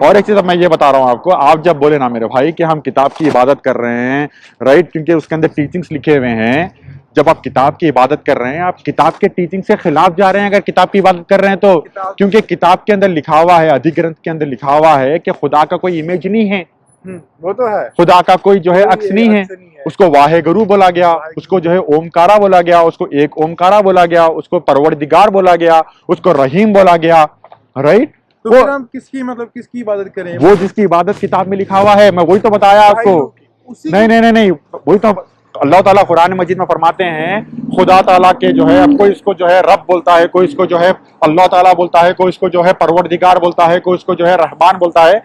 और एक चीज अब मैं ये बता रहा हूँ आपको, आप जब बोले ना मेरे भाई कि हम किताब की इबादत कर रहे हैं, राइट, क्योंकि उसके अंदर टीचिंग्स लिखे हुए हैं, जब आप किताब की इबादत कर रहे हैं आप किताब के टीचिंग से खिलाफ जा रहे हैं अगर किताब की इबादत कर रहे हैं तो। क्योंकि किताब के अंदर लिखा हुआ है, अधिग्रंथ के अंदर लिखा हुआ है कि खुदा का कोई इमेज नहीं है, वो तो है, खुदा का कोई जो है अक्स नहीं है। उसको वाहेगुरु बोला गया, उसको जो है ओमकारा बोला गया, उसको एक ओमकारा बोला गया, उसको परवरदिगार बोला गया, उसको रहीम बोला गया, राइट। तो फिर हम किसकी मतलब किसकी इबादत करें? वो जिसकी इबादत किताब में लिखा हुआ है, मैं वही तो बताया आपको। नहीं नहीं नहीं नहीं, वही तो अल्लाह ताला कुरान मजीद में फरमाते हैं, खुदा ताला के जो है, कोई इसको जो है रब बोलता है, कोई इसको जो है अल्लाह ताला बोलता है, कोई इसको जो है परवरदिगार बोलता है, कोई इसको जो है रहमान बोलता है।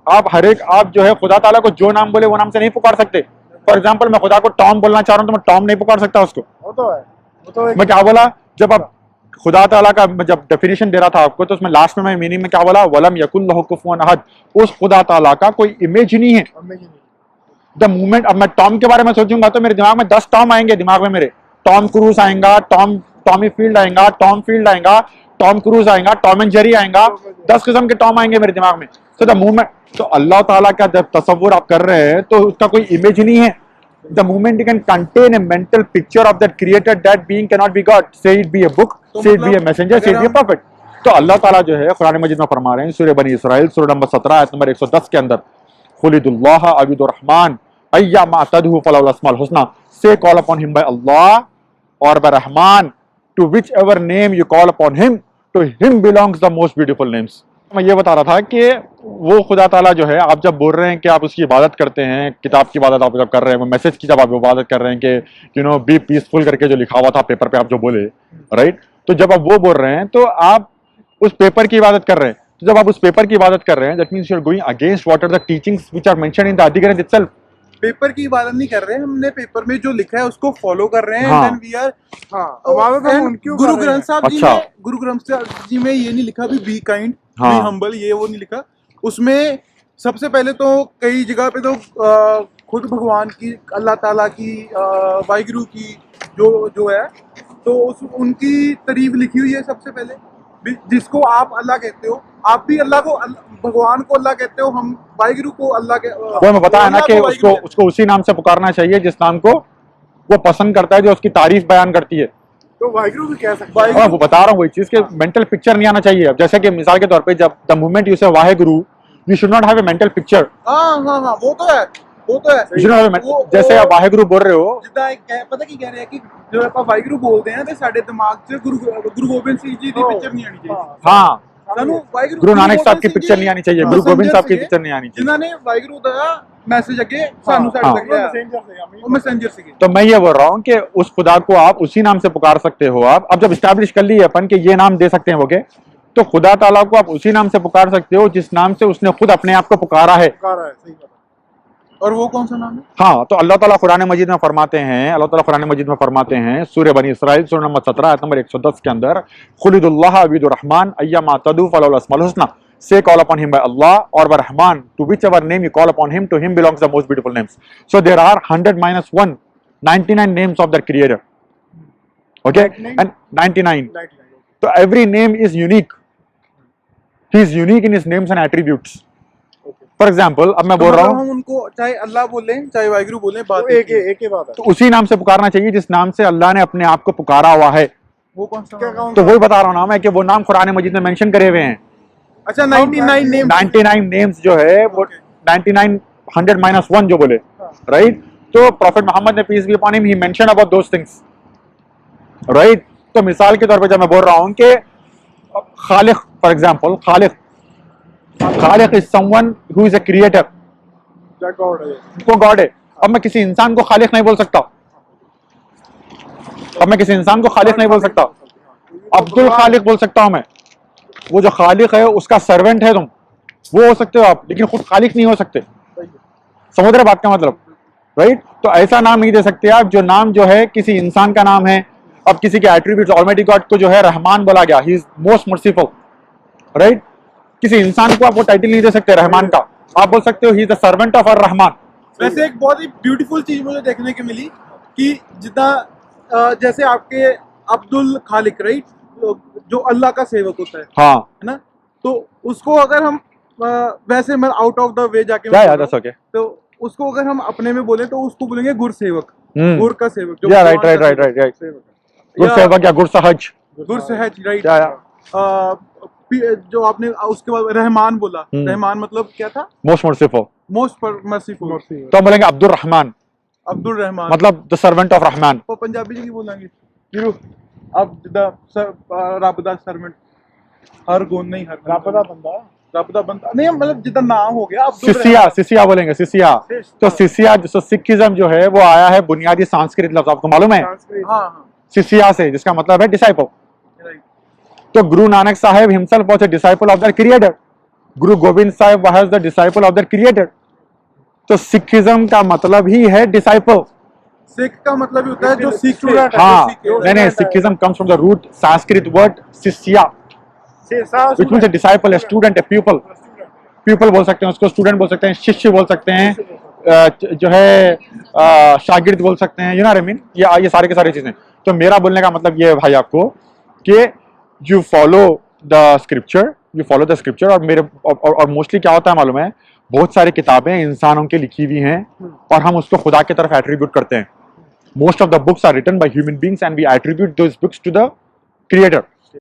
आप हर एक, आप जो है खुदा ताला को जो नाम बोले वो नाम से नहीं पुकार सकते। फॉर एग्जाम्पल मैं खुदा को टॉम बोलना चाह रहा हूँ तो मैं टॉम नहीं पुकार सकता उसको। वो तो है, वो तो है। मैं क्या बोला, जब आप खुदा ताला का जब डेफिनेशन दे रहा था आपको, तो उसमें लास्ट में मैं मीनिंग में क्या बोला, वलम यकुल लहु कुफुवन अहद, उस खुदा ताला का कोई इमेज नहीं है। द मूवमेंट, अब मैं टॉम के बारे में सोचूंगा तो मेरे दिमाग में 10 टॉम आएंगे, दिमाग में मेरे टॉम क्रूज आएगा, टॉमी फील्ड आएगा, टॉम फील्ड आएगा, टॉम क्रूज आएगा, टॉम एंड जेरी आएगा, 10 किस्म के टॉम आएंगे मेरे दिमाग में। तो द मूवमेंट, तो अल्लाह ताला का जब तसव्वुर आप कर रहे हैं तो उसका कोई इमेज नहीं है। The moment you can contain a mental picture of that creator, that being cannot be God. Say it be a book, say it be a messenger, say it be a prophet. तो अल्लाह ताला जो है कुरान मजीद में फरमा रहे हैं सूरह बनी इसराइल सूरह नंबर 17 आयत नंबर 110 के अंदर, खुलिदुल्लाह अबिदुर रहमान अय्यामा तदहु फलहुल अस्माउल हुस्ना, say call upon him by Allah और by Rahman, to which ever name you call upon him, to him belongs the most beautiful names. मैं ये बता रहा था कि वो खुदा ताला जो है, आप जब बोल रहे हैं कि आप उसकी इबादत करते हैं, किताब की इबादत आप जब कर रहे हैं, वो मैसेज की जब आप इबादत कर रहे हैं कि बी पीसफुल करके जो लिखा हुआ था पेपर पे आप जो बोले, राइट, तो जब आप वो बोल रहे हैं तो आप उस पेपर की इबादत कर रहे हैं। तो जब आप उस पेपर की इबादत कर रहे हैं, that means you are going against what are the teachings which are mentioned in the Adi Granth itself. Paper की इबादत नहीं कर रहे हैं, हमने पेपर में जो लिखा है उसको फॉलो कर रहे हैं। हाँ। Then we are, Guru Granth साहब जी में, गुरु ग्रंथ साहब जी में ये नहीं लिखा भी बी काइंड, बी हम्बल, ये वो नहीं लिखा उसमें। सबसे पहले तो कई जगह पे तो खुद भगवान की, अल्लाह ताला की, वाहिगुरु की जो है, तो उनकी तारीफ लिखी हुई है सबसे पहले। जिसको आप अल्लाह कहते हो, आप भी अल्लाह को, भगवान को अल्लाह कहते हो, हम वाहिगुरु को अल्लाह के, वो मैं बताया ना कि उसको उसी नाम से पुकारना चाहिए जिस नाम को वो पसंद करता है, जो उसकी तारीफ बयान करती है। तो वाहिगुरु भी कह सकते हैं। वो बता रहा हूँ वही चीज के मेंटल पिक्चर नहीं आना चाहिए। अब जैसे कि मिसाल के तौर पे जब द मोमेंट यू से Waheguru, you should not have a mental picture. हाँ, वो तो है, वो तो है। जैसे आप वाहेगुरु बोल रहे हो, पता की कह रहे हैं कि जो आप वाहिगुरु बोलते हैं तो साडे दिमाग से गुरु गोबिंद सिंह जी की पिक्चर नहीं आनी चाहिए। हाँ, गुरु नानक साहब की पिक्चर नहीं आनी चाहिए, गुरु गोबिंद साहब की पिक्चर नहीं आनी चाहिए, जिन्होंने वाहिगुरु का मैसेज अगे सानू साइड तक गया, वो मैसेंजर से। तो मैं ये बोल रहा हूँ कि उस खुदा को आप उसी नाम से पुकार सकते हो। आप अब जब स्टैब्लिश कर लिए अपन कि ये नाम दे सकते हैं, ओके, तो खुदा ताला को आप उसी नाम से पुकार सकते हो जिस नाम से उसने खुद अपने आप को पुकारा है। और वो कौन सा नाम है? हाँ, तो अल्लाह ताला कुरान मजीद में फरमाते हैं, अल्लाह ताला कुरान मजीद में फरमाते हैं सूरह बनी इसराइल सूरह नंबर 17 आयत नंबर 110 के अंदर, खुलिदुल्लाह अबिदुर रहमान अय्यामा तदहु फलहुल अस्माउल हुस्ना, say call upon him by Allah और by Rahman, to which ever name you call upon him, to him belongs the most beautiful names. So there are 100 - 1 99 names of the creator, okay, and 99, तो every name is unique, he is unique in his names and attributes. For example, अब मैं बोल रहा हूँ, हम उनको चाहे अल्लाह बोले चाहे वाहिगुरु बोले, बात तो एक ही बात है। तो उसी नाम से पुकारना चाहिए जिस नाम से अल्लाह ने अपने आप को पुकारा हुआ है। वो कौन सा? तो वही बता रहा हूँ ना मैं कि वो नाम कुरान मजीद में मेंशन करे हुए हैं। अच्छा, 99 नेम्स जो है वो 99 100 - 1 जो बोले, राइट। तो प्रॉफिट मोहम्मद ने peace be upon him, he mention about those things, right. तो मिसाल के तौर पे जब मैं बोल रहा हूँ कि खालिक, फॉर एग्जाम्पल, खालिक is someone who is a creator, वो गॉड है। अब मैं किसी इंसान को खालिक नहीं बोल सकता, नहीं बोल सकता। अब्दुल खालिक बोल सकता हूं मैं, वो जो खालिक है उसका सर्वेंट है तुम, वो हो सकते हो आप, लेकिन खुद खालिक नहीं हो सकते। समझ रहे बात का मतलब, राइट। तो ऐसा नाम नहीं दे सकते आप जो नाम जो है किसी इंसान का नाम है। अब किसी के एट्रीब्यूट्स, ऑलमाइटी गॉड को जो है रहमान बोला गया, he is most merciful, right. किसी इंसान को आप वो टाइटल नहीं दे सकते रहमान का, आप बोल सकते हो he is the servant of अर रहमान। वैसे एक बहुत ही ब्यूटीफुल चीज मुझे देखने की मिली कि जितना जैसे आपके अब्दुल खालिक, राइट, जो अल्लाह का सेवक होता है, हाँ, है ना, तो उसको अगर हम वैसे मैं आउट ऑफ द वे जाके या मैं या बोल दैट्स रहा ओके हूँ। तो उसको अगर हम अपने में बोले तो उसको बोलेंगे गुरसेवक, गुर का सेवक, जो या भगवान राइट का राइट राइट सेवक। राइट गुर सेवक या गुर सहज गुरसहज, राइट। या जो आपने उसके बाद रहमान बोला, रहमान मतलब क्या था? Most merciful, most merciful. तो हम बोलेंगे अब्दुल रहमान, अब्दुल रहमान मतलब द सर्वेंट ऑफ रहमान। तो पंजाबी जी की बोलेंगे वीरू अब रब दा सर्वेंट, हर गुण नहीं, हर रब दा बंदा, रब दा बंदा नहीं, मतलब जितना नाम हो गया अब्दुल सिसिया, रहमान। सिसिया बोलेंगे, सिसिया। तो सिसिया जो सिखिज्म जो है वो आया है बुनियादी संस्कृत लफ्ज, आपको मालूम है? हाँ सिसिया से, जिसका मतलब है डिसाइपल। राइट। तो Guru Nanak Saheb himself was a disciple of the creator, Guru Gobind Sahib was the disciple of the creator. तो सिखिज्म का मतलब ही है डिसाइपल। सिख का मतलब ही होता है जो सीख के, हाँ, नहीं नहीं, Sikhism comes from the root Sanskrit word shishya, which means a disciple, a student, a pupil. Pupil बोल सकते हैं उसको, स्टूडेंट बोल सकते हैं, शिष्य बोल सकते हैं, जो है शागिर्द बोल सकते हैं, यू नो आई मीन, ये सारे के सारी चीजें। तो मेरा बोलने का मतलब ये है भाई आपको कि you follow the scripture, you follow the scripture. और मेरे और मोस्टली क्या होता है मालूम है, बहुत सारी किताबें इंसानों की लिखी हुई हैं और हम उसको खुदा की तरफ एट्रीब्यूट करते हैं। Most of the books are written by human beings and we attribute those books to the creator.